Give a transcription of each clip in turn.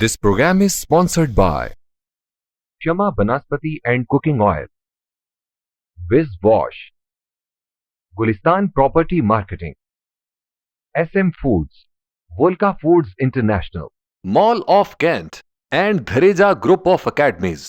This program is sponsored by Shama Banaspati and Cooking Oil, Wiz Wash, Gulistan Property Marketing, SM Foods, Volca Foods International, Mall of Kent and Dhareja Group of Academies.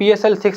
PSL 6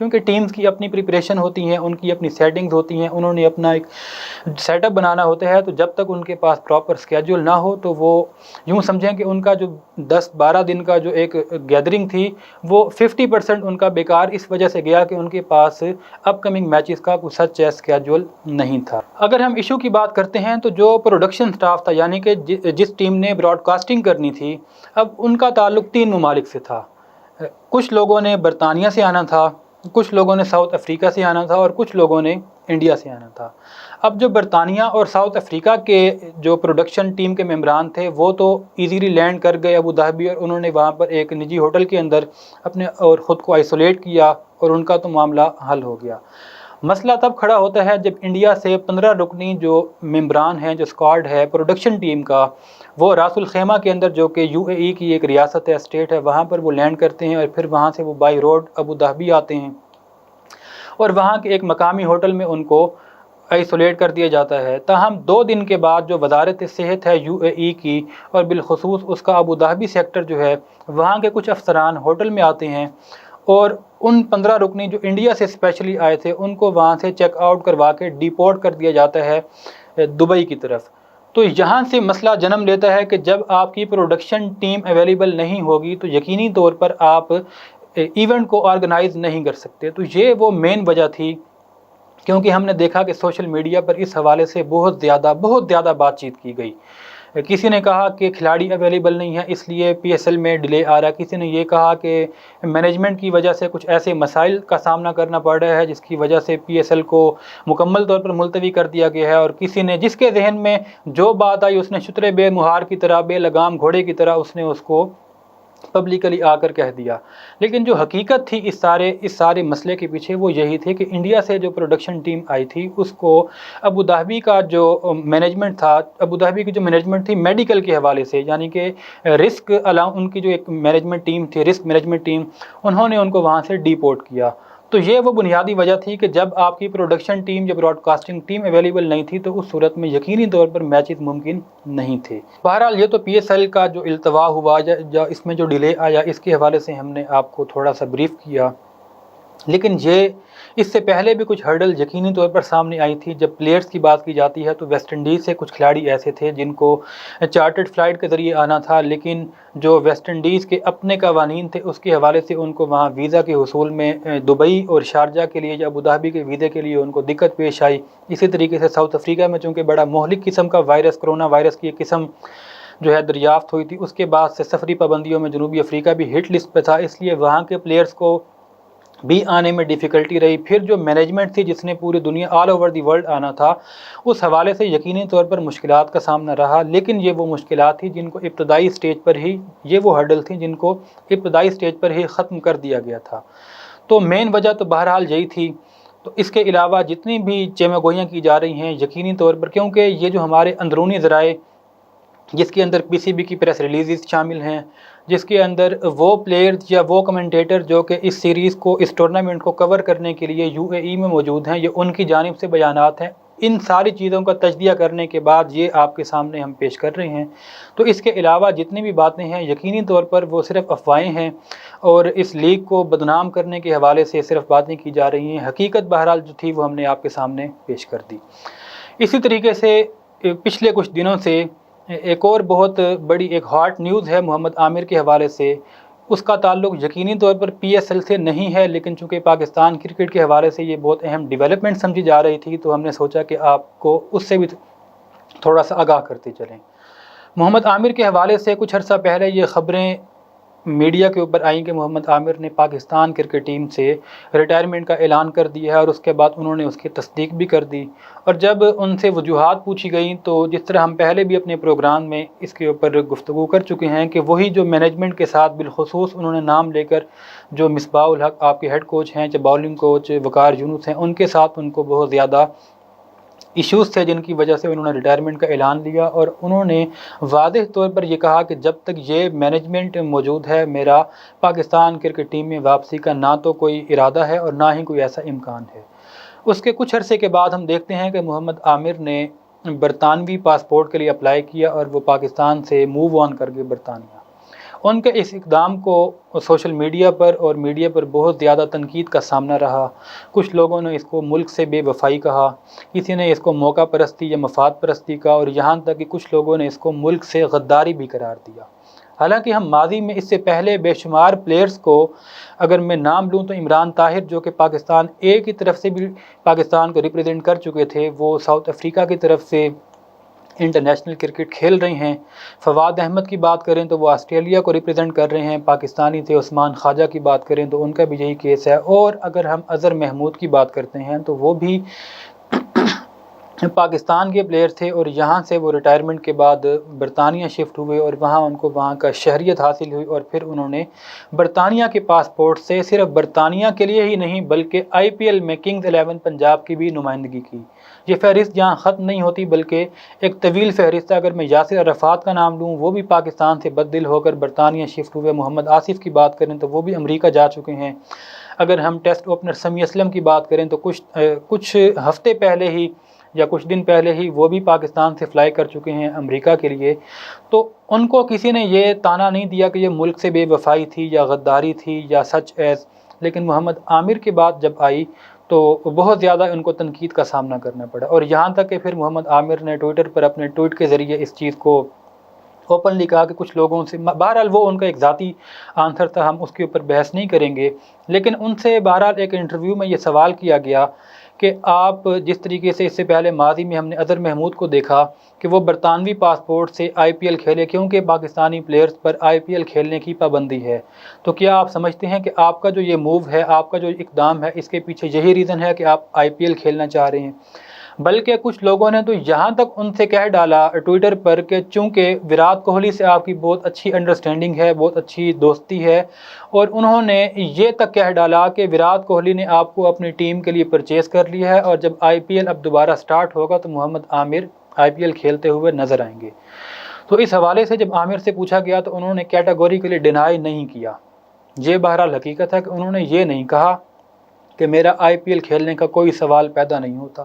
کیونکہ teams کی اپنی preparation ہوتی ہیں، ان کی اپنی settings ہوتی ہیں، انہوں نے اپنا ایک سیٹ اپ بنانا ہوتا ہے، تو جب تک ان کے پاس پراپر اسکیجول نہ ہو تو وہ یوں سمجھیں کہ ان کا جو 10-12 دن کا جو ایک گیدرنگ تھی وہ 50% ان کا بیکار اس وجہ سے گیا کہ ان کے پاس اپ کمنگ میچز کا کوئی سچا اسکیجول نہیں تھا۔ اگر ہم ایشو کی بات کرتے ہیں تو جو پروڈکشن سٹاف تھا، یعنی کہ جس ٹیم نے براڈ کاسٹنگ کرنی تھی، اب ان کا تعلق 3 ممالک سے تھا۔ کچھ لوگوں نے برطانیہ سے آنا تھا، کچھ لوگوں نے ساؤتھ افریقہ سے آنا تھا اور کچھ لوگوں نے انڈیا سے آنا تھا۔ اب جو برطانیہ اور ساؤتھ افریقہ کے جو پروڈکشن ٹیم کے ممبران تھے وہ تو ایزیلی لینڈ کر گئے ابو ظہبی، اور انہوں نے وہاں پر ایک نجی ہوٹل کے اندر اپنے اور خود کو آئسولیٹ کیا اور ان کا تو معاملہ حل ہو گیا۔ مسئلہ تب کھڑا ہوتا ہے جب انڈیا سے 15 رکنی جو ممبران ہیں، جو اسکواڈ ہے پروڈکشن ٹیم کا، وہ راس الخیمہ کے اندر جو کہ UAE کی ایک ریاست ہے، اسٹیٹ ہے، وہاں پر وہ لینڈ کرتے ہیں اور پھر وہاں سے وہ بائی روڈ ابو ظہبی آتے ہیں اور وہاں کے ایک مقامی ہوٹل میں ان کو آئسولیٹ کر دیا جاتا ہے۔ تاہم 2 دن کے بعد جو وزارت صحت ہے UAE کی اور بالخصوص اس کا ابو ظہبی سیکٹر جو ہے، وہاں کے کچھ افسران ہوٹل میں آتے ہیں اور ان 15 رکنی جو انڈیا سے اسپیشلی آئے تھے ان کو وہاں سے چیک آؤٹ کروا کے ڈیپورٹ کر دیا جاتا ہے دبئی کی طرف۔ تو یہاں سے مسئلہ جنم لیتا ہے کہ جب آپ کی پروڈکشن ٹیم اویلیبل نہیں ہوگی تو یقینی طور پر آپ ایونٹ کو آرگنائز نہیں کر سکتے۔ تو یہ وہ مین وجہ تھی، کیونکہ ہم نے دیکھا کہ سوشل میڈیا پر اس حوالے سے بہت زیادہ بات چیت کی گئی۔ کسی نے کہا کہ کھلاڑی اویلیبل نہیں ہے اس لیے PSL میں ڈیلے آ رہا ہے، کسی نے یہ کہا کہ مینجمنٹ کی وجہ سے کچھ ایسے مسائل کا سامنا کرنا پڑ رہا ہے جس کی وجہ سے PSL کو مکمل طور پر ملتوی کر دیا گیا ہے، اور کسی نے جس کے ذہن میں جو بات آئی اس نے شتر بے مہار کی طرح، بے لگام گھوڑے کی طرح اس نے اس کو پبلکلی آ کر کہہ دیا۔ لیکن جو حقیقت تھی اس سارے مسئلے کے پیچھے وہ یہی تھی کہ انڈیا سے جو پروڈکشن ٹیم آئی تھی اس کو ابو ظہبی کا جو مینجمنٹ تھا، ابو ظہبی کی جو مینجمنٹ تھی میڈیکل کے حوالے سے، یعنی کہ رسک ان کی جو ایک مینجمنٹ ٹیم تھی، رسک مینجمنٹ ٹیم، انہوں نے ان کو وہاں سے ڈیپورٹ کیا۔ تو یہ وہ بنیادی وجہ تھی کہ جب آپ کی پروڈکشن ٹیم یا براڈ کاسٹنگ ٹیم اویلیبل نہیں تھی تو اس صورت میں یقینی طور پر میچز ممکن نہیں تھے۔ بہرحال یہ تو PSL کا جو التوا ہوا یا اس میں جو ڈیلے آیا اس کے حوالے سے ہم نے آپ کو تھوڑا سا بریف کیا، لیکن اس سے پہلے بھی کچھ ہرڈل یقینی طور پر سامنے آئی تھی۔ جب پلیئرز کی بات کی جاتی ہے تو ویسٹ انڈیز سے کچھ کھلاڑی ایسے تھے جن کو چارٹرڈ فلائٹ کے ذریعے آنا تھا، لیکن جو ویسٹ انڈیز کے اپنے قوانین تھے اس کے حوالے سے ان کو وہاں ویزا کے حصول میں دبئی اور شارجہ کے لیے یا ابو ظہبی کے ویزے کے لیے ان کو دقت پیش آئی۔ اسی طریقے سے ساؤتھ افریقہ میں چونکہ بڑا مہلک قسم کا وائرس، کرونا وائرس کی ایک قسم جو ہے دریافت ہوئی تھی، اس کے بعد سے سفری پابندیوں میں جنوبی افریقہ بھی ہٹ لسٹ پہ تھا، اس لیے وہاں کے پلیئرز کو بھی آنے میں ڈیفیکلٹی رہی۔ پھر جو مینجمنٹ تھی جس نے پوری دنیا آل اوور دی ورلڈ آنا تھا، اس حوالے سے یقینی طور پر مشکلات کا سامنا رہا، لیکن یہ وہ مشکلات تھی جن کو ابتدائی سٹیج پر ہی، یہ وہ ہرڈل تھی جن کو ابتدائی سٹیج پر ہی ختم کر دیا گیا تھا۔ تو مین وجہ تو بہرحال یہی تھی۔ تو اس کے علاوہ جتنی بھی چیمہ گوئیاں کی جا رہی ہیں یقینی طور پر، کیونکہ یہ جو ہمارے اندرونی ذرائع جس کے اندر PCB کی پریس ریلیزز شامل ہیں، جس کے اندر وہ پلیئرز یا وہ کمنٹیٹر جو کہ اس سیریز کو، اس ٹورنامنٹ کو کور کرنے کے لیے UAE میں موجود ہیں، یہ ان کی جانب سے بیانات ہیں، ان ساری چیزوں کا تجزیہ کرنے کے بعد یہ آپ کے سامنے ہم پیش کر رہے ہیں۔ تو اس کے علاوہ جتنی بھی باتیں ہیں یقینی طور پر وہ صرف افواہیں ہیں اور اس لیگ کو بدنام کرنے کے حوالے سے صرف باتیں کی جا رہی ہیں۔ حقیقت بہرحال جو تھی وہ ہم نے آپ کے سامنے پیش کر دی۔ اسی طریقے سے پچھلے کچھ دنوں سے ایک اور بہت بڑی ایک ہاٹ نیوز ہے محمد عامر کے حوالے سے۔ اس کا تعلق یقینی طور پر PSL سے نہیں ہے، لیکن چونکہ پاکستان کرکٹ کے حوالے سے یہ بہت اہم ڈیولپمنٹ سمجھی جا رہی تھی تو ہم نے سوچا کہ آپ کو اس سے بھی تھوڑا سا آگاہ کرتے چلیں۔ محمد عامر کے حوالے سے کچھ عرصہ پہلے یہ خبریں میڈیا کے اوپر آئیں کہ محمد عامر نے پاکستان کرکٹ ٹیم سے ریٹائرمنٹ کا اعلان کر دیا ہے، اور اس کے بعد انہوں نے اس کی تصدیق بھی کر دی۔ اور جب ان سے وجوہات پوچھی گئیں تو جس طرح ہم پہلے بھی اپنے پروگرام میں اس کے اوپر گفتگو کر چکے ہیں کہ وہی جو مینجمنٹ کے ساتھ بالخصوص انہوں نے نام لے کر جو مصباح الحق آپ کے ہیڈ کوچ ہیں، جو باؤلنگ کوچ وقار یونس ہیں، ان کے ساتھ ان کو بہت زیادہ ایشوز تھے جن کی وجہ سے انہوں نے ریٹائرمنٹ کا اعلان لیا، اور انہوں نے واضح طور پر یہ کہا کہ جب تک یہ مینجمنٹ موجود ہے میرا پاکستان کرکٹ ٹیم میں واپسی کا نہ تو کوئی ارادہ ہے اور نہ ہی کوئی ایسا امکان ہے۔ اس کے کچھ عرصے کے بعد ہم دیکھتے ہیں کہ محمد عامر نے برطانوی پاسپورٹ کے لیے اپلائی کیا اور وہ پاکستان سے موو آن کر گئے برطانیہ۔ ان کے اس اقدام کو سوشل میڈیا پر اور میڈیا پر بہت زیادہ تنقید کا سامنا رہا۔ کچھ لوگوں نے اس کو ملک سے بے وفائی کہا، کسی نے اس کو موقع پرستی یا مفاد پرستی کہا، اور یہاں تک کہ کچھ لوگوں نے اس کو ملک سے غداری بھی قرار دیا۔ حالانکہ ہم ماضی میں اس سے پہلے بے شمار پلیئرز کو اگر میں نام لوں تو عمران طاہر جو کہ پاکستان اے کی طرف سے بھی پاکستان کو ریپرزینٹ کر چکے تھے، وہ ساؤتھ افریقہ کی طرف سے انٹرنیشنل کرکٹ کھیل رہے ہیں۔ فواد احمد کی بات کریں تو وہ آسٹریلیا کو ریپرزینٹ کر رہے ہیں، پاکستانی تھے۔ عثمان خواجہ کی بات کریں تو ان کا بھی یہی کیس ہے، اور اگر ہم اظہر محمود کی بات کرتے ہیں تو وہ بھی پاکستان کے پلیئر تھے، اور یہاں سے وہ ریٹائرمنٹ کے بعد برطانیہ شفٹ ہوئے، اور وہاں ان کو وہاں کا شہریت حاصل ہوئی، اور پھر انہوں نے برطانیہ کے پاسپورٹ سے صرف برطانیہ کے لیے ہی نہیں بلکہ آئی پی ایل میں کنگز 11 پنجاب کی بھی نمائندگی کی۔ یہ فہرست جہاں ختم نہیں ہوتی بلکہ ایک طویل فہرست ہے۔ اگر میں یاسر عرفات کا نام لوں، وہ بھی پاکستان سے بد دل ہو کر برطانیہ شفٹ ہوئے۔ محمد آصف کی بات کریں تو وہ بھی امریکہ جا چکے ہیں۔ اگر ہم ٹیسٹ اوپنر سمیع اسلم کی بات کریں تو کچھ ہفتے پہلے ہی یا کچھ دن پہلے ہی وہ بھی پاکستان سے فلائی کر چکے ہیں امریکہ کے لیے۔ تو ان کو کسی نے یہ طعنہ نہیں دیا کہ یہ ملک سے بے وفائی تھی یا غداری تھی یا سچ ایز، لیکن محمد عامر کی بات جب آئی تو بہت زیادہ ان کو تنقید کا سامنا کرنا پڑا، اور یہاں تک کہ پھر محمد عامر نے ٹویٹر پر اپنے ٹویٹ کے ذریعے اس چیز کو اوپنلی کہا کہ کچھ لوگوں سے، بہرحال وہ ان کا ایک ذاتی آنسر تھا، ہم اس کے اوپر بحث نہیں کریں گے، لیکن ان سے بہرحال ایک انٹرویو میں یہ سوال کیا گیا کہ آپ جس طریقے سے اس سے پہلے ماضی میں ہم نے اظہر محمود کو دیکھا کہ وہ برطانوی پاسپورٹ سے آئی پی ایل کھیلے کیونکہ پاکستانی پلیئرز پر آئی پی ایل کھیلنے کی پابندی ہے، تو کیا آپ سمجھتے ہیں کہ آپ کا جو یہ موو ہے، آپ کا جو اقدام ہے، اس کے پیچھے یہی ریزن ہے کہ آپ آئی پی ایل کھیلنا چاہ رہے ہیں؟ بلکہ کچھ لوگوں نے تو یہاں تک ان سے کہہ ڈالا ٹویٹر پر کہ چونکہ وراٹ کوہلی سے آپ کی بہت اچھی انڈرسٹینڈنگ ہے، بہت اچھی دوستی ہے، اور انہوں نے یہ تک کہہ ڈالا کہ وراٹ کوہلی نے آپ کو اپنی ٹیم کے لیے پرچیز کر لیا ہے، اور جب آئی پی ایل اب دوبارہ سٹارٹ ہوگا تو محمد عامر آئی پی ایل کھیلتے ہوئے نظر آئیں گے۔ تو اس حوالے سے جب عامر سے پوچھا گیا تو انہوں نے کیٹیگوریکلی ڈینائی نہیں کیا۔ یہ بہرحال حقیقت ہے کہ انہوں نے یہ نہیں کہا کہ میرا آئی پی ایل کھیلنے کا کوئی سوال پیدا نہیں ہوتا۔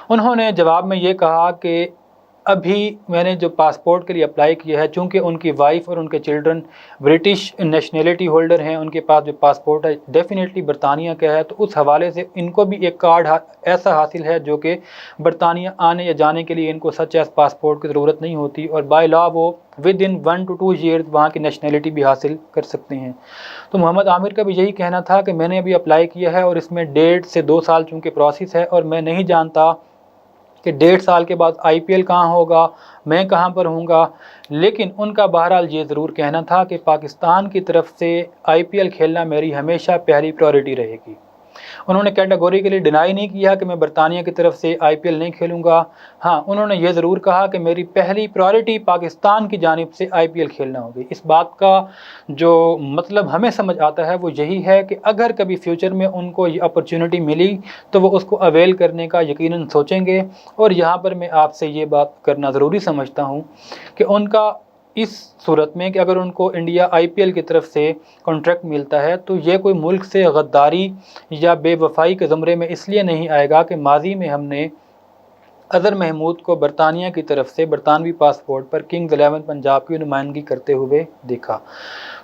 انہوں نے جواب میں یہ کہا کہ ابھی میں نے جو پاسپورٹ کے لیے اپلائی کیا ہے، چونکہ ان کی وائف اور ان کے چلڈرن برٹش نیشنلٹی ہولڈر ہیں، ان کے پاس جو پاسپورٹ ہے ڈیفینیٹلی برطانیہ کا ہے، تو اس حوالے سے ان کو بھی ایک کارڈ ایسا حاصل ہے جو کہ برطانیہ آنے یا جانے کے لیے ان کو سچ ایز پاسپورٹ کی ضرورت نہیں ہوتی، اور بائی لا وہ ود ان 1 to 2 years وہاں کی نیشنلٹی بھی حاصل کر سکتے ہیں۔ تو محمد عامر کا بھی یہی کہنا تھا کہ میں نے ابھی اپلائی کیا ہے، اور اس میں 1.5 سے 2 سال چونکہ پروسیس ہے، اور میں نہیں جانتا کہ 1.5 سال کے بعد آئی پی ایل کہاں ہوگا، میں کہاں پر ہوں گا، لیکن ان کا بہرحال یہ ضرور کہنا تھا کہ پاکستان کی طرف سے آئی پی ایل کھیلنا میری ہمیشہ پہلی پریورٹی رہے گی۔ انہوں نے کیٹیگوریکلی ڈینائی نہیں کیا کہ میں برطانیہ کی طرف سے آئی پی ایل نہیں کھیلوں گا، ہاں انہوں نے یہ ضرور کہا کہ میری پہلی پرائورٹی پاکستان کی جانب سے آئی پی ایل کھیلنا ہوگی۔ اس بات کا جو مطلب ہمیں سمجھ آتا ہے وہ یہی ہے کہ اگر کبھی فیوچر میں ان کو یہ اپرچونٹی ملی تو وہ اس کو اویل کرنے کا یقیناً سوچیں گے، اور یہاں پر میں آپ سے یہ بات کرنا ضروری سمجھتا ہوں کہ ان کا اس صورت میں کہ اگر ان کو انڈیا آئی پی ایل کی طرف سے کانٹریکٹ ملتا ہے تو یہ کوئی ملک سے غداری یا بے وفائی کے زمرے میں اس لیے نہیں آئے گا کہ ماضی میں ہم نے اظہر محمود کو برطانیہ کی طرف سے برطانوی پاسپورٹ پر کنگز 11 پنجاب کی نمائندگی کرتے ہوئے دیکھا۔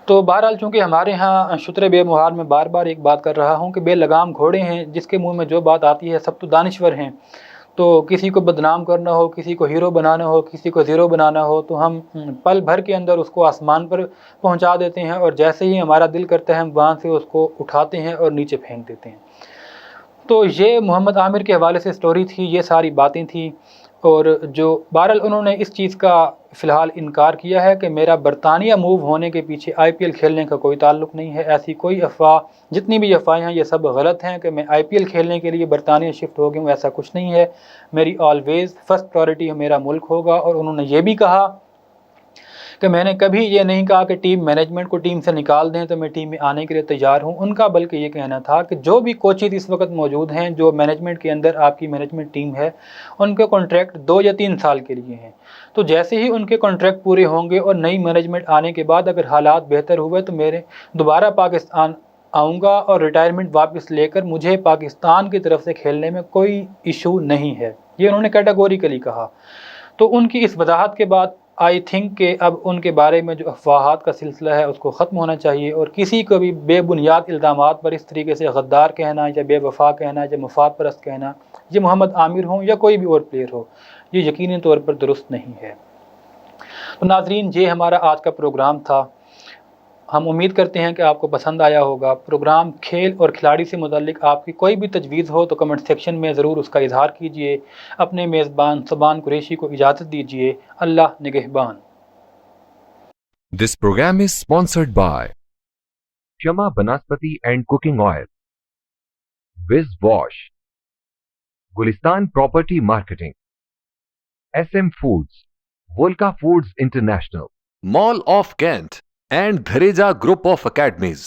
تو بہرحال چونکہ ہمارے ہاں شتر بے مہار میں بار بار ایک بات کر رہا ہوں کہ بے لگام گھوڑے ہیں، جس کے منہ میں جو بات آتی ہے سب تو دانشور ہیں، تو کسی کو بدنام کرنا ہو، کسی کو ہیرو بنانا ہو، کسی کو زیرو بنانا ہو تو ہم پل بھر کے اندر اس کو آسمان پر پہنچا دیتے ہیں، اور جیسے ہی ہمارا دل کرتا ہے ہم وہاں سے اس کو اٹھاتے ہیں اور نیچے پھینک دیتے ہیں۔ تو یہ محمد عامر کے حوالے سے سٹوری تھی، یہ ساری باتیں تھیں، اور جو بہرحال انہوں نے اس چیز کا فی الحال انکار کیا ہے کہ میرا برطانیہ موو ہونے کے پیچھے آئی پی ایل کھیلنے کا کوئی تعلق نہیں ہے، ایسی کوئی افواہ، جتنی بھی افواہیں ہیں یہ سب غلط ہیں کہ میں آئی پی ایل کھیلنے کے لیے برطانیہ شفٹ ہو گیا ہوں، ایسا کچھ نہیں ہے۔ میری آلویز فرسٹ پرائورٹی میرا ملک ہوگا، اور انہوں نے یہ بھی کہا کہ میں نے کبھی یہ نہیں کہا کہ ٹیم مینجمنٹ کو ٹیم سے نکال دیں تو میں ٹیم میں آنے کے لیے تیار ہوں، ان کا بلکہ یہ کہنا تھا کہ جو بھی کوچز اس وقت موجود ہیں، جو مینجمنٹ کے اندر آپ کی مینجمنٹ ٹیم ہے، ان کے کانٹریکٹ 2 یا 3 سال کے لیے ہیں، تو جیسے ہی ان کے کانٹریکٹ پورے ہوں گے اور نئی مینجمنٹ آنے کے بعد اگر حالات بہتر ہوئے تو میرے دوبارہ پاکستان آؤں گا، اور ریٹائرمنٹ واپس لے کر مجھے پاکستان کی طرف سے کھیلنے میں کوئی ایشو نہیں ہے، یہ انہوں نے کیٹیگوریکلی کہا۔ تو ان کی اس وضاحت کے بعد آئی تھنک کہ اب ان کے بارے میں جو افواہات کا سلسلہ ہے اس کو ختم ہونا چاہیے، اور کسی کو بھی بے بنیاد الزامات پر اس طریقے سے غدار کہنا یا بے وفا کہنا یا مفاد پرست کہنا، یہ محمد عامر ہوں یا کوئی بھی اور پلیئر ہو، یہ یقینی طور پر درست نہیں ہے۔ تو ناظرین، یہ ہمارا آج کا پروگرام تھا۔ ہم امید کرتے ہیں کہ آپ کو پسند آیا ہوگا۔ پروگرام کھیل اور کھلاڑی سے متعلق آپ کی کوئی بھی تجویز ہو تو کمنٹ سیکشن میں ضرور اس کا اظہار کیجیے۔ اپنے میزبان سبحان قریشی کو اجازت دیجیے۔ اللہ نگہبان۔ This program is sponsored by Shama Banaspati and Cooking Oil, Viz Wash, Gulistan Property Marketing, SM Foods, Volca Foods International, Mall of Kent, and Dhareja Group of Academies.